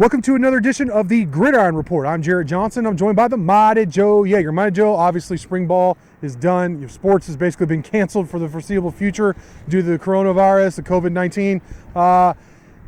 Welcome to another edition of the Gridiron Report. I'm Jarret Johnson. I'm joined by the mighty Joe Yeager. Mighty Joe, obviously spring ball is done. Your sports has basically been canceled for the foreseeable future due to the coronavirus, the COVID-19.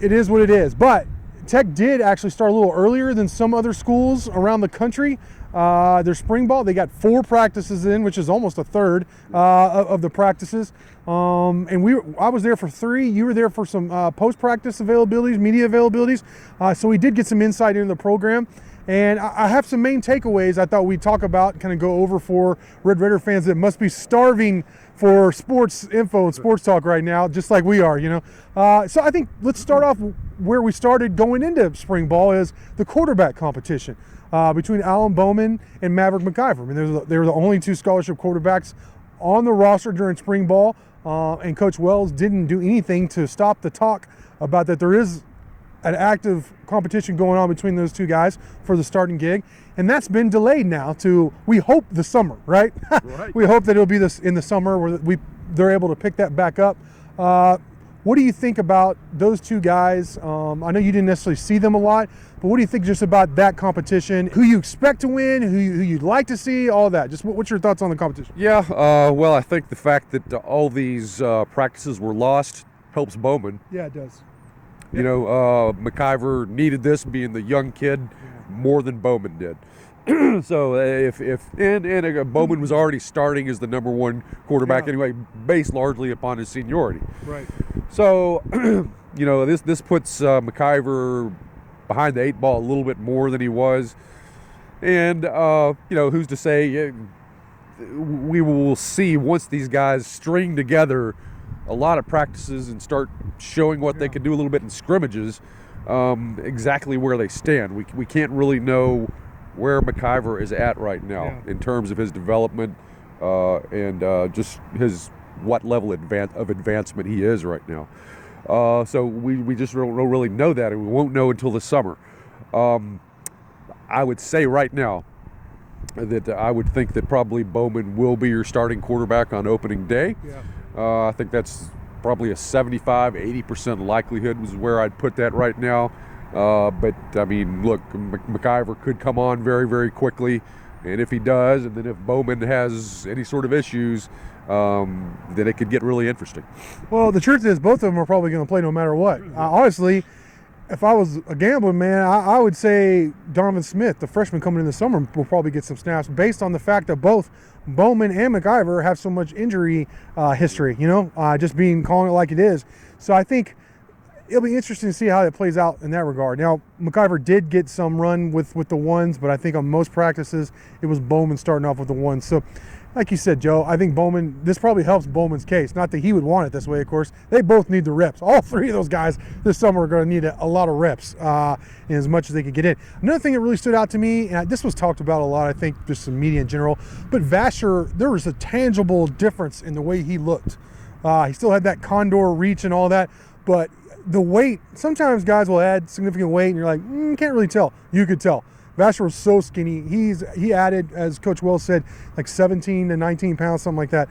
It is what it is. But Tech did actually start a little earlier than some other schools around the country. Their spring ball, they got 4 practices in, which is almost a third of the practices. And I was there for 3. You were there for some post-practice availabilities, media availabilities. So we did get some insight into the program. And I have some main takeaways I thought we'd talk about, kind of go over for Red Raider fans that must be starving for sports info and sports talk right now, just like we are, So I think let's start off where we started going into spring ball is the quarterback competition between Alan Bowman and Maverick McIver. I mean, they were the only 2 scholarship quarterbacks on the roster during spring ball, and Coach Wells didn't do anything to stop the talk about that there is an active competition going on between those 2 guys for the starting gig, and that's been delayed now to, we hope, the summer, right? Right. We hope that it'll be this in the summer where they're able to pick that back up. What do you think about those 2 guys? I know you didn't necessarily see them a lot, but what do you think just about that competition? Who you expect to win, who you'd like to see, all that. Just what's your thoughts on the competition? Yeah, well, I think the fact that all these practices were lost helps Bowman. Yeah, it does. You know, McIver needed this, being the young kid, more than Bowman did. So if Bowman was already starting as the number 1 quarterback anyway, based largely upon his seniority. Right. So, this puts McIver behind the 8 ball a little bit more than he was. And, who's to say, we will see once these guys string together a lot of practices and start showing what they can do a little bit in scrimmages, exactly where they stand. We can't really know where McIver is at right now in terms of his development and just what level of advancement he is right now. So we just don't really know that, and we won't know until the summer. I would say right now that I would think that probably Bowman will be your starting quarterback on opening day. Yeah. I think that's probably a 75-80% likelihood was where I'd put that right now. But I mean, look, McIver could come on very, very quickly, and if he does, and then if Bowman has any sort of issues, then it could get really interesting. Well, the truth is both of them are probably going to play no matter what. Honestly, if I was a gambling man, I would say Donovan Smith, the freshman coming in the summer, will probably get some snaps based on the fact that both Bowman and McIver have so much injury history, just calling it like it is. So I think it'll be interesting to see how it plays out in that regard. Now, McIver did get some run with the ones, but I think on most practices, it was Bowman starting off with the ones. So, like you said, Joe, I think this probably helps Bowman's case. Not that he would want it this way, of course. They both need the reps. All 3 of those guys this summer are going to need a lot of reps as much as they could get in. Another thing that really stood out to me, and this was talked about a lot, I think, just some media in general, but Vasher, there was a tangible difference in the way he looked. He still had that condor reach and all that, but the weight, sometimes guys will add significant weight, and you're like, can't really tell. You could tell. Vasher was so skinny. He added, as Coach Wells said, like 17 to 19 pounds, something like that.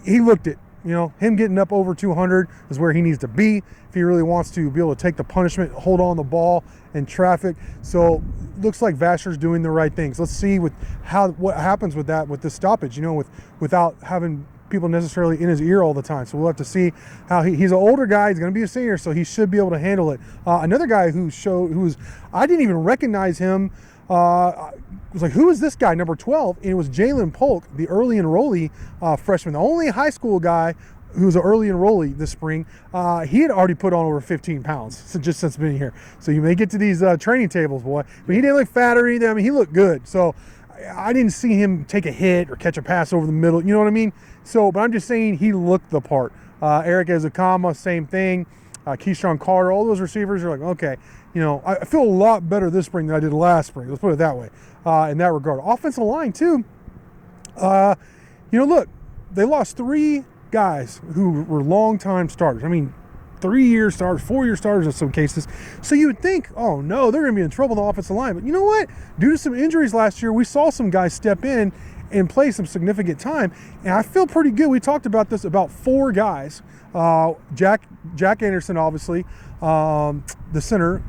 He looked it. Him getting up over 200 is where he needs to be if he really wants to be able to take the punishment, hold on the ball in traffic. So looks like Vasher's doing the right things. Let's see what happens with that, with this stoppage, without having people necessarily in his ear all the time. So we'll have to see how he's an older guy. He's going to be a senior, so he should be able to handle it. Another guy I didn't even recognize him. Was like, who is this guy, number 12? And it was Jalen Polk, the early enrollee freshman, the only high school guy who was an early enrollee this spring. He had already put on over 15 pounds just since being here. So you may get to these training tables, boy. But he didn't look fat or anything. I mean, he looked good. So I didn't see him take a hit or catch a pass over the middle. You know what I mean? So, but I'm just saying he looked the part. Eric Ezekama, same thing. Keyshawn Carter, all those receivers are like, okay, I feel a lot better this spring than I did last spring. Let's put it that way in that regard. Offensive line, too. Look, they lost 3 guys who were long-time starters. I mean, 3-year starters, 4-year starters in some cases. So you would think, oh no, they're going to be in trouble in the offensive line. But you know what? Due to some injuries last year, we saw some guys step in and play some significant time. And I feel pretty good. We talked about this about 4 guys. Jack Anderson, obviously, the center,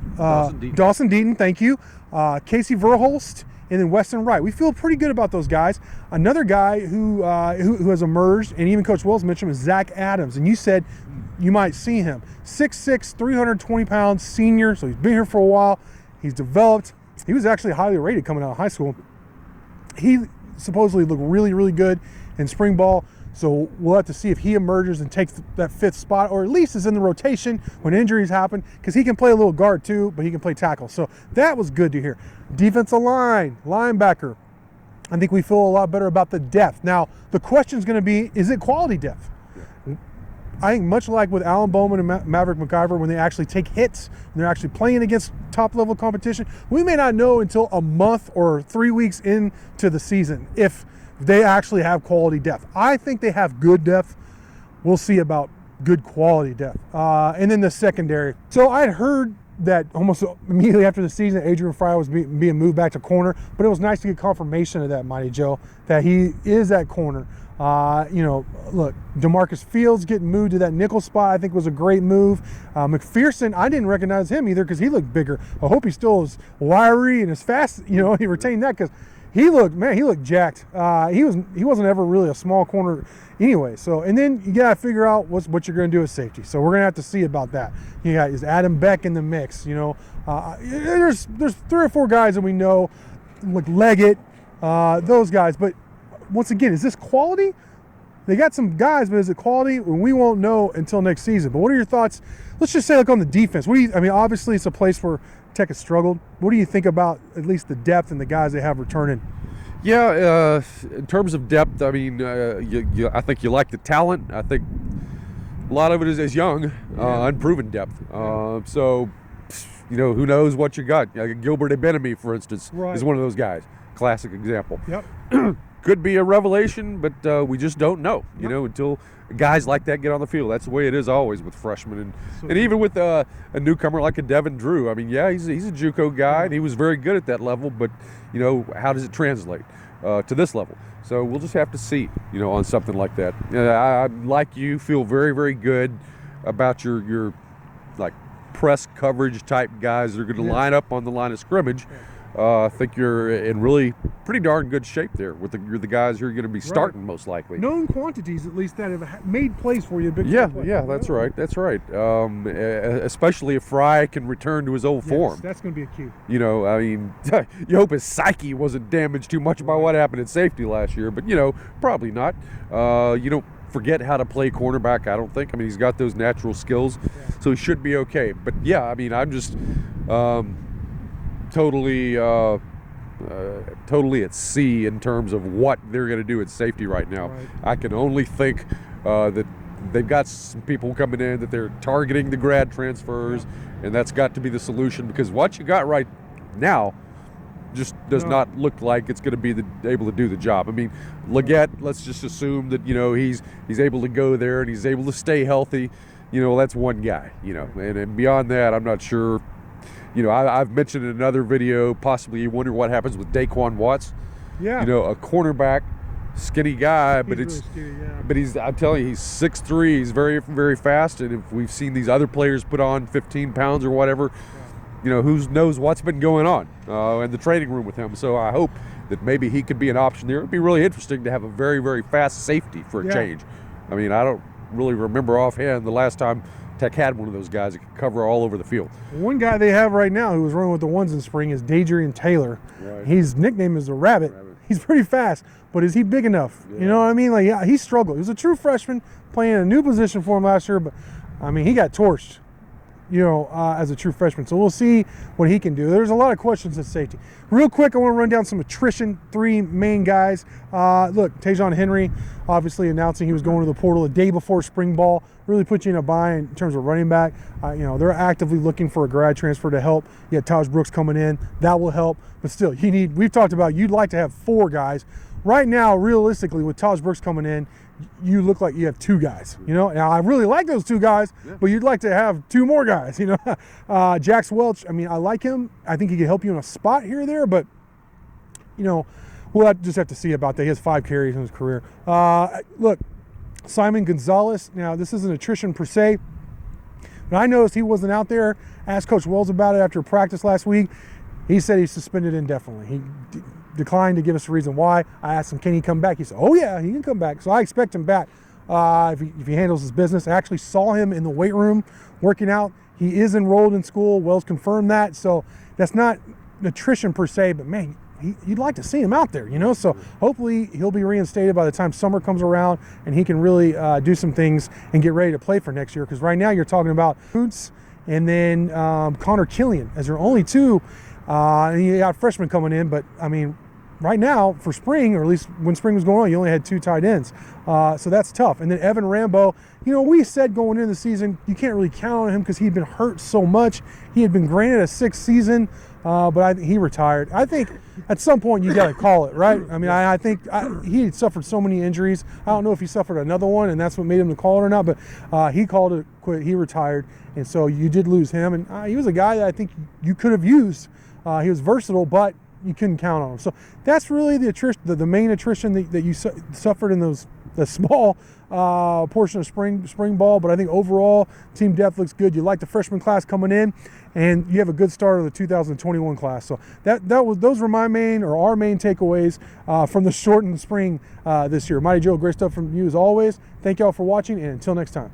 Dawson Deaton, thank you, Casey Verholst, and then Weston Wright. We feel pretty good about those guys. Another guy who has emerged, and even Coach Wells mentioned, is Zach Adams. And you said you might see him. 6'6", 320 pounds, senior, so he's been here for a while. He's developed. He was actually highly rated coming out of high school. He supposedly looked really, really good in spring ball. So we'll have to see if he emerges and takes that 5th spot, or at least is in the rotation when injuries happen, because he can play a little guard too, but he can play tackle. So that was good to hear. Defensive line, linebacker. I think we feel a lot better about the depth. Now, the question is going to be, is it quality depth? Yeah. I think much like with Alan Bowman and Maverick McIver, when they actually take hits and they're actually playing against top-level competition, we may not know until a month or 3 weeks into the season if they actually have quality depth. I think they have good depth. We'll see about good quality depth. And then the secondary. So I had heard that almost immediately after the season, Adrian Frye was being moved back to corner, but it was nice to get confirmation of that, Mighty Joe, that he is at corner. Look, DeMarcus Fields getting moved to that nickel spot, I think was a great move. McPherson, I didn't recognize him either because he looked bigger. I hope he still is wiry and as fast, he retained that, because he looked jacked. He wasn't ever really a small corner anyway. So, and then you gotta figure out what you're gonna do with safety. So we're gonna have to see about that. Is Adam Beck in the mix? There's 3 or 4 guys that we know, like Leggett, those guys. But once again, is this quality? They got some guys, but is it quality? We won't know until next season. But what are your thoughts? Let's just say, like, on the defense. Obviously it's a place where Tech has struggled. What do you think about at least the depth and the guys they have returning? Yeah, in terms of depth, I think you like the talent. I think a lot of it is young, unproven depth. So, who knows what you got? Gilbert Ebenemy, for instance, is one of those guys. Classic example. Yep. Could be a revelation, but we just don't know, until guys like that get on the field. That's the way it is always with freshmen. And even with a newcomer like a Devin Drew. He's a JUCO guy, and he was very good at that level, but, how does it translate to this level? So we'll just have to see, on something like that. I like you, feel very, very good about your like press coverage type guys that are going to line up on the line of scrimmage. I think you're in really pretty darn good shape there with you're the guys who are going to be starting most likely. Known quantities, at least, that have made plays for you. That's right. That's right. Especially if Fry can return to his old form. That's going to be a key. You hope his psyche wasn't damaged too much by what happened at safety last year, but probably not. You don't forget how to play cornerback, I don't think. He's got those natural skills, so he should be okay. But I'm just totally at sea in terms of what they're going to do at safety right now. Right. I can only think that they've got some people coming in that they're targeting the grad transfers, and that's got to be the solution, because what you got right now just does not look like it's going to be able to do the job. Leggett, let's just assume that he's able to go there and he's able to stay healthy. That's one guy. And beyond that, I'm not sure. I've mentioned in another video, possibly you wonder what happens with Daquan Watts. Yeah. A cornerback, skinny guy, but I'm telling you, he's 6'3", he's very, very fast, and if we've seen these other players put on 15 pounds or whatever, who knows what's been going on in the training room with him. So I hope that maybe he could be an option there. It'd be really interesting to have a very, very fast safety for a change. I don't really remember offhand the last time Tech had one of those guys that could cover all over the field. One guy they have right now who was running with the ones in spring is Dadrian Taylor. Right. His nickname is the Rabbit. He's pretty fast, but is he big enough? Yeah. He struggled. He was a true freshman playing a new position for him last year, but he got torched, as a true freshman. So we'll see what he can do. There's a lot of questions at safety. Real quick, I want to run down some attrition, 3 main guys. Look, Tajon Henry obviously announcing he was going to the portal a day before spring ball. Really put you in a bind in terms of running back. They're actively looking for a grad transfer to help. You got Taj Brooks coming in. That will help. But still, we've talked about you'd like to have 4 guys. Right now, realistically, with Taj Brooks coming in, you look like you have 2 guys. Now I really like those 2 guys, but you'd like to have 2 more guys. Jax Welch, I like him. I think he could help you in a spot here or there, but We'll just have to see about that. He has 5 carries in his career. Look, Simon Gonzalez. Now, this isn't attrition per se, but I noticed he wasn't out there. Asked Coach Wells about it after practice last week. He said he's suspended indefinitely. He declined to give us a reason why. I asked him, can he come back? He said, oh yeah, he can come back. So I expect him back if he handles his business. I actually saw him in the weight room working out. He is enrolled in school. Wells confirmed that. So that's not attrition per se, but man, you'd like to see him out there, you know? So hopefully he'll be reinstated by the time summer comes around and he can really do some things and get ready to play for next year. Because right now you're talking about Boots and then Connor Killian as your only 2. And you got freshmen coming in, but I mean, right now for spring, or at least when spring was going on, you only had 2 tight ends. So that's tough. And then Evan Rambo, you know, we said going into the season, you can't really count on him because he'd been hurt so much. He had been granted a 6th season, but he retired. I think at some point you got to call it, right? I mean, I think he had suffered so many injuries. I don't know if he suffered another one and that's what made him to call it or not, but he called it quit. He retired. And so you did lose him. And he was a guy that I think you could have used. He was versatile, but you couldn't count on him. So that's really the main attrition that you suffered in the small portion of spring ball. But I think overall, team depth looks good. You like the freshman class coming in, and you have a good start of the 2021 class. So those were our main takeaways from the shortened spring this year. Mighty Joe, great stuff from you as always. Thank y'all for watching, and until next time.